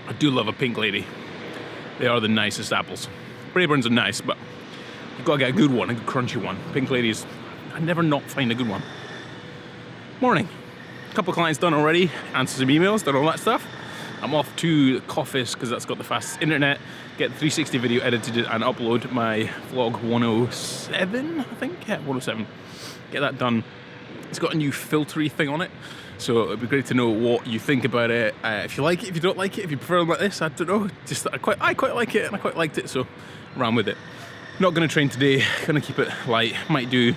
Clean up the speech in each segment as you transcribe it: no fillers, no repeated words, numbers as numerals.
I do love a pink lady. They are the nicest apples. Braeburns are nice, but you've got to get a good one, a good crunchy one. Pink ladies, I never not find a good one. Morning. A couple of clients done already, answered some emails, done all that stuff. I'm off to the office because that's got the fastest internet, get the 360 video edited and upload my vlog 107, I think? Yeah, 107. Get that done. It's got a new filtery thing on it, so it'd be great to know what you think about it. If you like it, if you don't like it, if you prefer it like this, I don't know. Just I quite like it, and I quite liked it, so ran with it. Not going to train today. Going to keep it light. Might do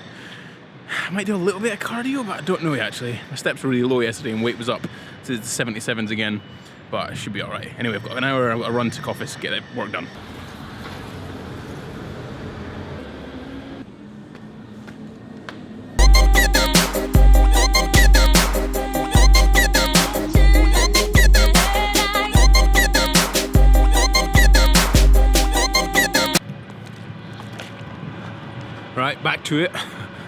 a little bit of cardio, but I don't know yet, actually. My steps were really low yesterday, and weight was up to the 77s again, but it should be all right. Anyway, I've got an hour. I've got to run to office, get the work done. Right, back to it.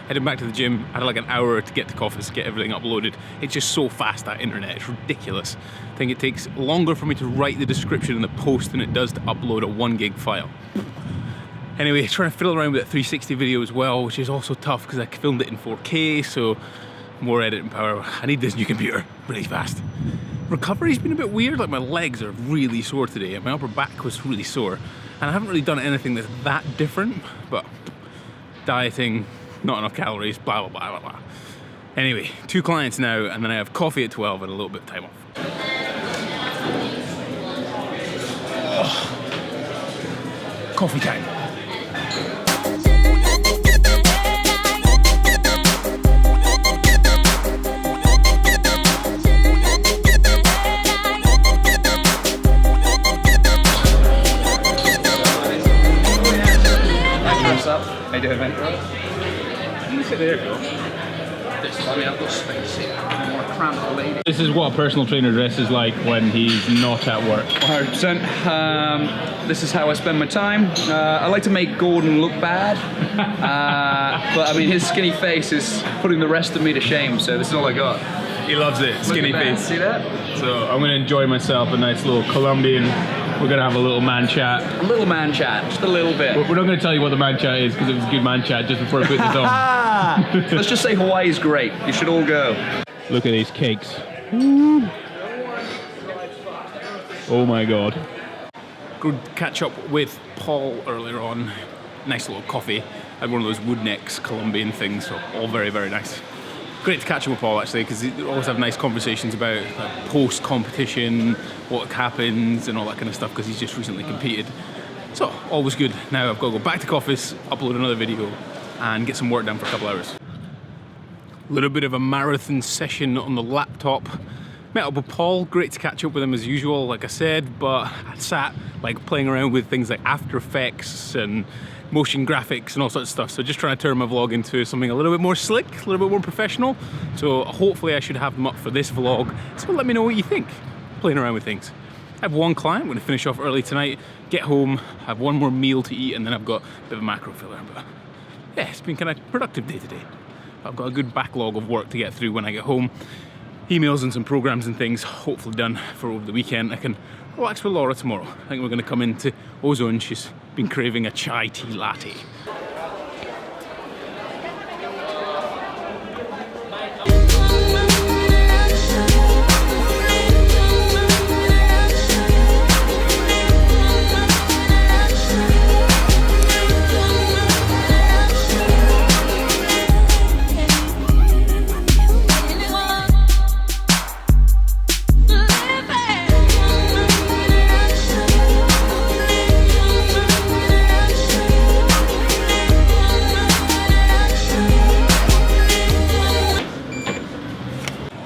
Heading back to the gym. I had like an hour to get to office, get everything uploaded. It's just so fast, that internet, it's ridiculous. I think it takes longer for me to write the description in the post than it does to upload a 1 gig file. Anyway, trying to fiddle around with that 360 video as well, which is also tough because I filmed it in 4K, so more editing power. I need this new computer really fast. Recovery's been a bit weird, like my legs are really sore today, and my upper back was really sore. And I haven't really done anything that's that different, but dieting, not enough calories, blah, blah, blah, blah, blah. Anyway, 2 clients now, and then I have coffee at 12 and a little bit of time off. Oh. Coffee time. How you doing, mate? There you go. I mean, I've got space here. I'm more cramped lady. This is what a personal trainer dresses like when he's not at work. 100%. This is how I spend my time. I like to make Gordon look bad, but I mean, his skinny face is putting the rest of me to shame, so this is all I got. He loves it, skinny face. See that? So I'm gonna enjoy myself a nice little Colombian. We're gonna have a little man chat. A little man chat, just a little bit. We're not gonna tell you what the man chat is because it was a good man chat just before I put this on. Let's just say Hawaii's great. You should all go. Look at these cakes. Woo. Oh my God. Good catch up with Paul earlier on. Nice little coffee. Had one of those wood necks Colombian things, so all very, very nice. Great to catch up with Paul actually, because we always have nice conversations about post-competition, what happens and all that kind of stuff, because he's just recently competed. So, always good. Now I've got to go back to office, upload another video, and get some work done for a couple hours. A little bit of a marathon session on the laptop. Met up with Paul, great to catch up with him as usual, like I said, but I sat like playing around with things like After Effects and motion graphics and all sorts of stuff. So just trying to turn my vlog into something a little bit more slick, a little bit more professional. So hopefully I should have them up for this vlog. So let me know what you think, playing around with things. I have one client, I'm gonna finish off early tonight, get home, have one more meal to eat, and then I've got a bit of a macro filler. But yeah, it's been kind of productive day today. I've got a good backlog of work to get through when I get home. Emails and some programs and things hopefully done for over the weekend. I can relax with Laura tomorrow. I think we're gonna come into Ozone. She's been craving a chai tea latte.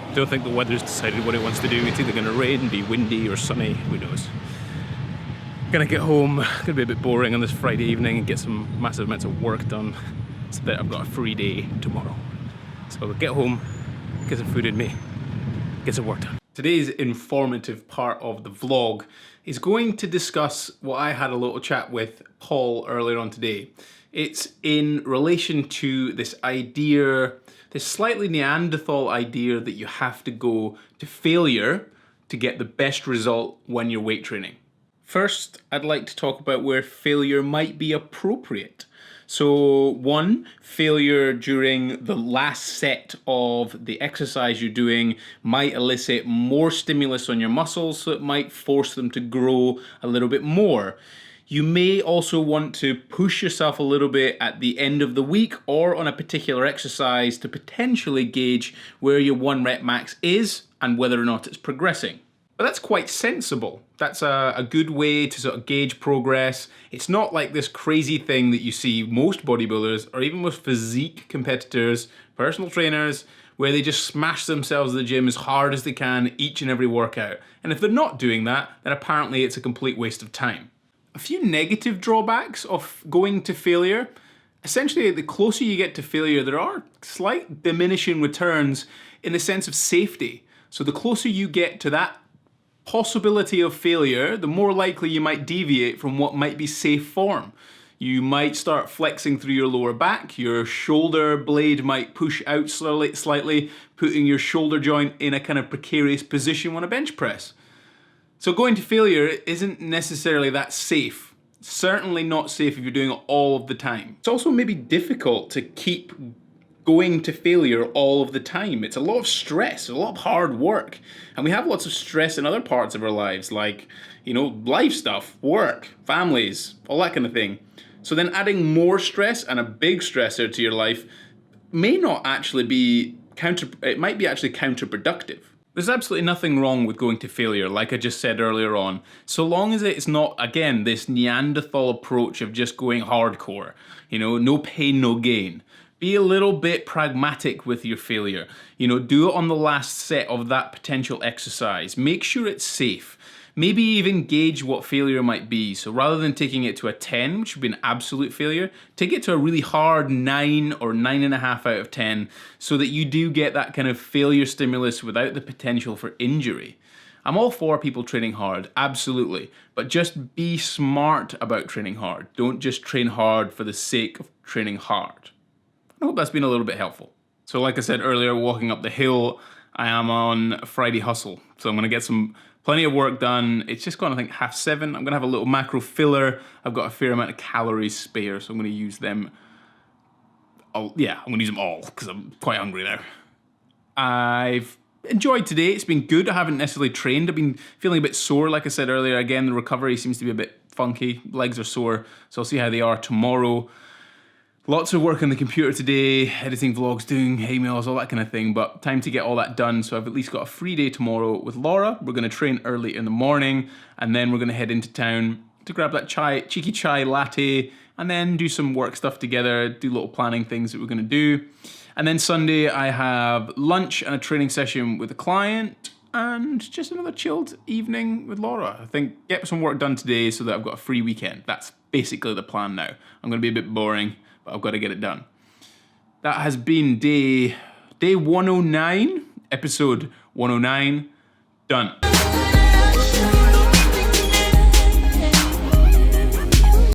I don't think the weather's decided what it wants to do. It's either going to rain, be windy or sunny, who knows. Gonna get home, gonna be a bit boring on this Friday evening and get some massive amounts of work done. So that I've got a free day tomorrow. So I'll get home, get some food in me, get some work done. Today's informative part of the vlog is going to discuss what I had a little chat with Paul earlier on today. It's in relation to this idea, this slightly Neanderthal idea that you have to go to failure to get the best result when you're weight training. First, I'd like to talk about where failure might be appropriate. So one, failure during the last set of the exercise you're doing might elicit more stimulus on your muscles, so it might force them to grow a little bit more. You may also want to push yourself a little bit at the end of the week or on a particular exercise to potentially gauge where your 1 rep max is and whether or not it's progressing. But that's quite sensible. That's a good way to sort of gauge progress. It's not like this crazy thing that you see most bodybuilders or even most physique competitors, personal trainers, where they just smash themselves in the gym as hard as they can each and every workout. And if they're not doing that, then apparently it's a complete waste of time. A few negative drawbacks of going to failure. Essentially, the closer you get to failure, there are slight diminishing returns in the sense of safety. So the closer you get to that possibility of failure, the more likely you might deviate from what might be safe form. You might start flexing through your lower back, your shoulder blade might push out slightly, putting your shoulder joint in a kind of precarious position on a bench press. So going to failure isn't necessarily that safe. Certainly not safe if you're doing it all of the time. It's also maybe difficult to keep going to failure all of the time. It's a lot of stress, a lot of hard work. And we have lots of stress in other parts of our lives, like, life stuff, work, families, all that kind of thing. So then adding more stress and a big stressor to your life may not actually be it might be actually counterproductive. There's absolutely nothing wrong with going to failure, like I just said earlier on, so long as it's not, again, this Neanderthal approach of just going hardcore. No pain, no gain. Be a little bit pragmatic with your failure. Do it on the last set of that potential exercise. Make sure it's safe. Maybe even gauge what failure might be. So rather than taking it to a 10, which would be an absolute failure, take it to a really hard 9 or 9.5 out of 10 so that you do get that kind of failure stimulus without the potential for injury. I'm all for people training hard, absolutely, but just be smart about training hard. Don't just train hard for the sake of training hard. I hope that's been a little bit helpful. So like I said earlier, walking up the hill, I am on Friday hustle. So I'm gonna get plenty of work done. It's just gone, I think, 7:30. I'm gonna have a little macro filler. I've got a fair amount of calories spare, so I'm gonna use them. I'm gonna use them all because I'm quite hungry now. I've enjoyed today. It's been good. I haven't necessarily trained. I've been feeling a bit sore, like I said earlier. Again, the recovery seems to be a bit funky. Legs are sore, so I'll see how they are tomorrow. Lots of work on the computer today, editing vlogs, doing emails, all that kind of thing, but time to get all that done, so I've at least got a free day tomorrow with Laura. We're going to train early in the morning, and then we're going to head into town to grab that cheeky chai latte, and then do some work stuff together, do little planning things that we're going to do. And then Sunday, I have lunch and a training session with a client, and just another chilled evening with Laura. I think get some work done today so that I've got a free weekend. That's basically the plan now. I'm going to be a bit boring, but I've got to get it done. That has been day 109, episode 109, done.